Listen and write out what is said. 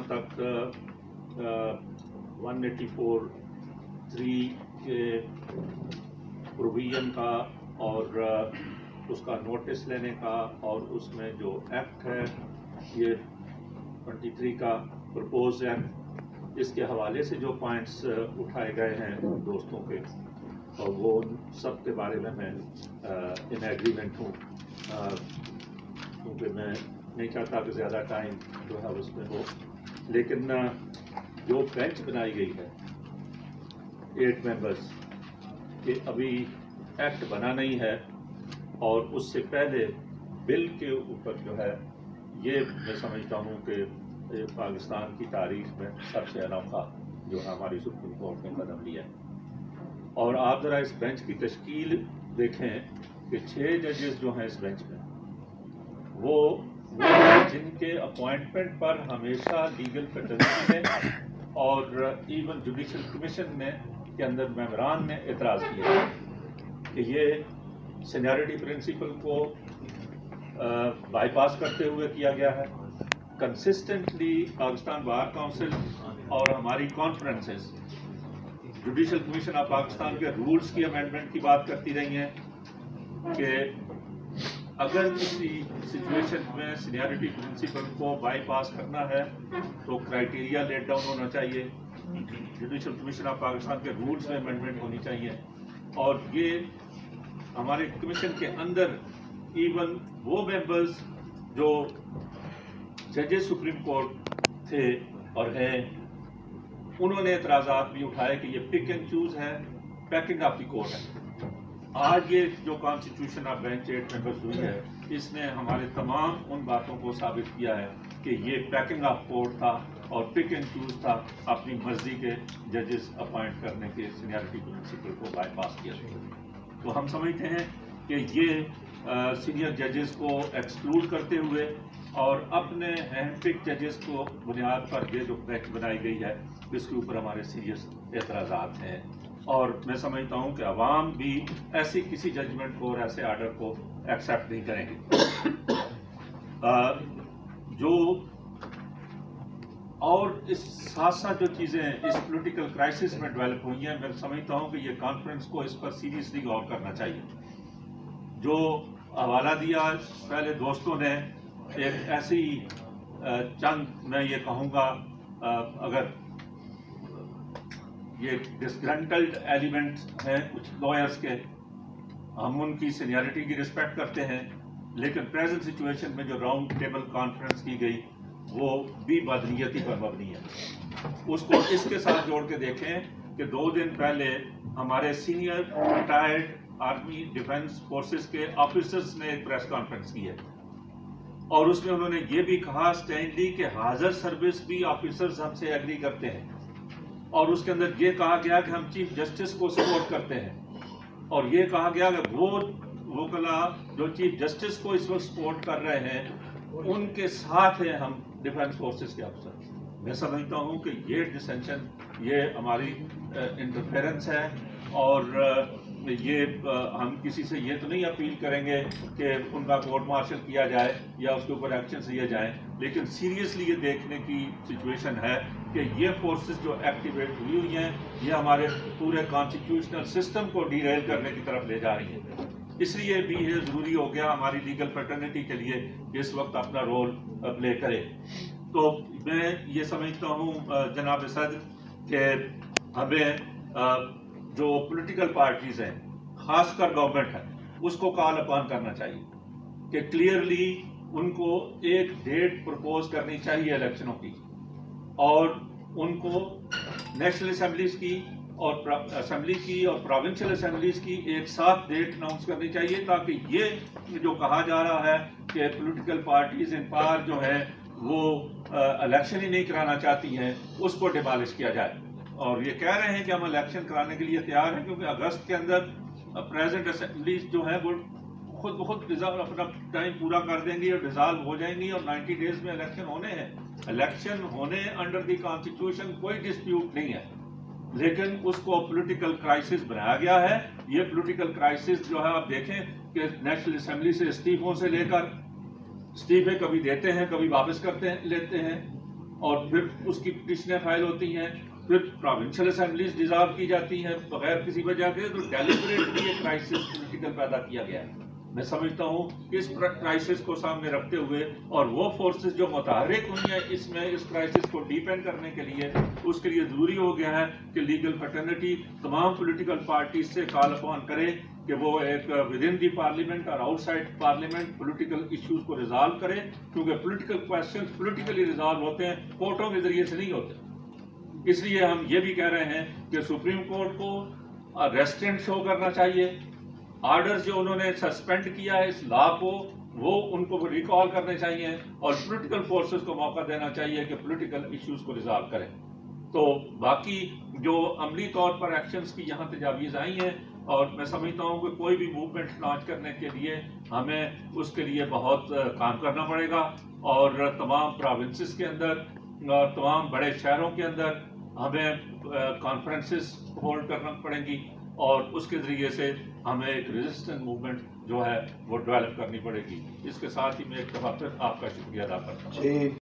जहाँ तक 184(3) के प्रोविजन का और उसका नोटिस लेने का और उसमें जो एक्ट है ये 23 का प्रपोज एक्ट, इसके हवाले से जो पॉइंट्स उठाए गए हैं दोस्तों के, और वो सब के बारे में मैं इन एग्रीमेंट हूँ, क्योंकि मैं नहीं चाहता कि ज़्यादा टाइम जो है उसमें हो। लेकिन जो बेंच बनाई गई है 8 मेंबर्स के, अभी एक्ट बना नहीं है और उससे पहले बिल के ऊपर जो है ये मैं समझता हूँ कि पाकिस्तान की तारीख में सबसे अनोखा जो हमारी सुप्रीम कोर्ट ने कदम लिया है। और आप ज़रा इस बेंच की तश्कील देखें कि 6 जजेस जो हैं इस बेंच में, वो जिनके अपॉइंटमेंट पर हमेशा लीगल फैटर्निटी ने और इवन जुडिशल कमीशन ने के अंदर मेंबरान ने एतराज़ किया कि ये सीनियरिटी प्रिंसिपल को बाईपास करते हुए किया गया है। कंसिस्टेंटली पाकिस्तान बार काउंसिल और हमारी conferences judicial commission of Pakistan के रूल्स की अमेंडमेंट की बात करती रही हैं कि अगर किसी सिचुएशन में सीनियरिटी प्रिंसिपल को बाईपास करना है तो क्राइटेरिया लेट डाउन होना चाहिए, जुडिशल कमीशन ऑफ पाकिस्तान के रूल्स में अमेंडमेंट होनी चाहिए। और ये हमारे कमीशन के अंदर इवन वो मेंबर्स जो जजेस सुप्रीम कोर्ट थे और हैं, उन्होंने एतराज़ात भी उठाए कि ये पिक एंड चूज है, पैकिंग ऑफ द कोर्ट है। आज ये जो कॉन्स्टिट्यूशन ऑफ बेंच 8 मेंबर्स हुई है, इसने हमारे तमाम उन बातों को साबित किया है कि ये पैकिंग ऑफ कोर्ट था और पिक एंड चूज था, अपनी मर्जी के जजेस अपॉइंट करने के सीनियरिटी प्रिंसिपल को बाईपास किया। तो हम समझते हैं कि ये सीनियर जजेस को एक्सक्लूड करते हुए और अपने हैंड पिक जजेस को बुनियाद पर ये जो बेंच बनाई गई है, इसके ऊपर हमारे सीरियस एतराज़ात हैं। और मैं समझता हूँ कि अवाम भी ऐसी किसी जजमेंट को और ऐसे आर्डर को एक्सेप्ट नहीं करेंगे। जो और इस साथ साथ जो चीज़ें इस पॉलिटिकल क्राइसिस में डेवलप हुई हैं, मैं समझता हूँ कि ये कॉन्फ्रेंस को इस पर सीरियसली गौर करना चाहिए। जो हवाला दिया पहले दोस्तों ने, एक ऐसी चंद मैं ये कहूँगा, अगर ये डिस्ग्रंटल्ड एलिमेंट्स हैं कुछ लॉयर्स के, हम उनकी सीनियरिटी की रिस्पेक्ट करते हैं, लेकिन प्रेजेंट सिचुएशन में जो राउंड टेबल कॉन्फ्रेंस की गई वो भी बदनीयती पर मबनी है। उसको इसके साथ जोड़ के देखें कि 2 दिन पहले हमारे senior retired army defence forces के ऑफिसर्स ने एक प्रेस कॉन्फ्रेंस की है और उसमें उन्होंने ये भी कहा स्टैंडली कि हाजिर सर्विस भी ऑफिसर्स हमसे एग्री करते हैं, और उसके अंदर ये कहा गया कि हम चीफ जस्टिस को सपोर्ट करते हैं, और ये कहा गया कि वो वकला जो चीफ जस्टिस को इस वक्त सपोर्ट कर रहे हैं उनके साथ हैं हम डिफेंस फोर्सेस के अफसर। मैं समझता हूँ कि ये डिसेंशन, ये हमारी इंटरफेरेंस है, और ये हम किसी से ये तो नहीं अपील करेंगे कि उनका कोर्ट मार्शल किया जाए या उसके ऊपर एक्शन लिए जाए, लेकिन सीरियसली ये देखने की सिचुएशन है कि ये फोर्सेस जो एक्टिवेट हुई हुई हैं, ये हमारे पूरे कॉन्स्टिट्यूशनल सिस्टम को डीरेल करने की तरफ ले जा रही है। इसलिए भी ये ज़रूरी हो गया हमारी लीगल फ्रेटर्निटी के लिए इस वक्त अपना रोल प्ले करे। तो मैं ये समझता हूँ जनाब सदर कि हमें जो पॉलिटिकल पार्टीज़ हैं, खासकर गवर्नमेंट है, उसको कॉल अपॉन करना चाहिए कि क्लियरली उनको एक डेट प्रपोज करनी चाहिए इलेक्शनों की, और उनको नेशनल असेंबलीज की और असेंबली की और प्रोविंशियल असेंबलीज की एक साथ डेट अनाउंस करनी चाहिए, ताकि ये जो कहा जा रहा है कि पॉलिटिकल पार्टीज इन पावर जो है वो इलेक्शन ही नहीं कराना चाहती हैं, उसको डिमॉलिश किया जाए। और ये कह रहे हैं कि हम इलेक्शन कराने के लिए तैयार हैं, क्योंकि अगस्त के अंदर प्रेजेंट असेंबलीज जो है वो खुद ब खुद अपना टाइम पूरा कर देंगी और डिसॉल्व हो जाएंगी, और 90 डेज में इलेक्शन होने हैं। इलेक्शन होने अंडर द कॉन्स्टिट्यूशन कोई डिस्प्यूट नहीं है, लेकिन उसको पॉलिटिकल क्राइसिस बनाया गया है। ये पॉलिटिकल क्राइसिस जो है आप देखें कि नेशनल असेंबली से इस्तीफों से लेकर, इस्तीफे कभी देते हैं कभी वापस करते हैं लेते हैं, اور پھر اس کی پٹیشنیں فائل ہوتی ہیں، پھر پروونشل اسمبلیز ڈیزالو کی جاتی ہیں بغیر کسی وجہ کے، تو ڈیلیبریٹلی ایک کرائسس پولیٹیکل پیدا کیا گیا ہے۔ میں سمجھتا ہوں کہ اس کرائسس کو سامنے رکھتے ہوئے اور وہ فورسز جو متحرک ہوئی ہیں اس میں اس کرائسس کو ڈیپین کرنے کے لیے، اس کے لیے ضروری ہو گیا ہے کہ لیگل فٹرنٹی تمام پولیٹیکل پارٹیز سے کال اپون کرے کہ وہ ایک ود ان دی پارلیمنٹ اور out side parliament political issues کو ریزالو کرے، کیونکہ پولیٹیکل کویسچنز پولیٹیکلی ریزالو ہوتے ہیں، کورٹوں کے ذریعے سے نہیں ہوتے۔ اس لیے ہم یہ بھی کہہ رہے ہیں کہ سپریم کورٹ کو ریسٹرینٹ شو کرنا چاہیے، آرڈرز جو انہوں نے سسپینڈ کیا ہے اس لا کو وہ ان کو ریکال کرنے چاہیے، اور پولیٹیکل فورسز کو موقع دینا چاہیے کہ پولیٹیکل ایشوز کو ریزالو کریں۔ تو باقی جو عملی طور پر ایکشنز کی یہاں تجاویز آئی ہیں، اور میں سمجھتا ہوں کہ کوئی بھی موومنٹ لانچ کرنے کے لیے ہمیں اس کے لیے بہت کام کرنا پڑے گا، اور تمام پروونسز کے اندر اور تمام بڑے شہروں کے اندر ہمیں کانفرنسز ہولڈ کرنا پڑیں گی، اور اس کے ذریعے سے ہمیں ایک ریزسٹنٹ موومنٹ جو ہے وہ ڈیولپ کرنی پڑے گی۔ اس کے ساتھ ہی میں ایک دفعہ پھر آپ کا شکریہ ادا کرتا ہوں۔